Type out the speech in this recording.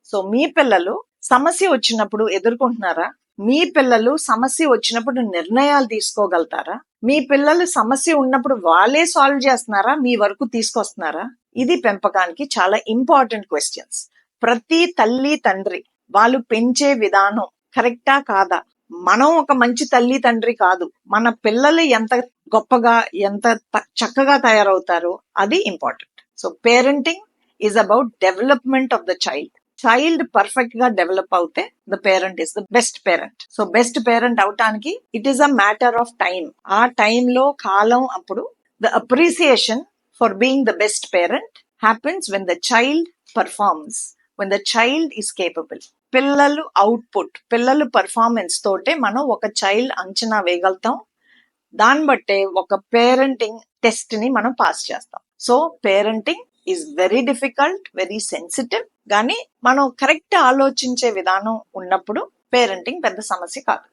So మీ పిల్లలు సమస్య వచ్చినప్పుడు ఎదుర్కొంటున్నారా? మీ పిల్లలు సమస్య వచ్చినప్పుడు నిర్ణయాలు తీసుకోగలుగుతారా? మీ పిల్లలు సమస్య ఉన్నప్పుడు వాళ్ళే సాల్వ్ చేస్తున్నారా? మీ వరకు తీసుకొస్తున్నారా? ఇది పెంపకానికి చాలా ఇంపార్టెంట్ క్వశ్చన్స్. ప్రతి తల్లి తండ్రి వాళ్ళు పెంచే విధానం కరెక్టా కాదా? మనం ఒక మంచి తల్లి తండ్రి కాదు, మన పిల్లలు ఎంత గొప్పగా ఎంత చక్కగా తయారవుతారో అది important. So parenting is about development of the child perfect గా డెవలప్ అవుతే the parent is the best parent. So best parent అవటానికి it is a matter of time. ఆ టైంలో కాలం అప్పుడు the appreciation for being the best parent happens when the child performs, when the child is capable. పిల్లలు output, పిల్లలు performance తోటే మనం ఒక చైల్డ్ అంచనా వేయగలుగుతాం. దాన్ని బట్టే ఒక పేరెంటింగ్ టెస్ట్ ని మనం పాస్ చేస్తాం. So parenting is very difficult, very sensitive. కానీ మనం కరెక్ట్ ఆలోచించే విధానం ఉన్నప్పుడు పేరెంటింగ్ పెద్ద సమస్య కాదు.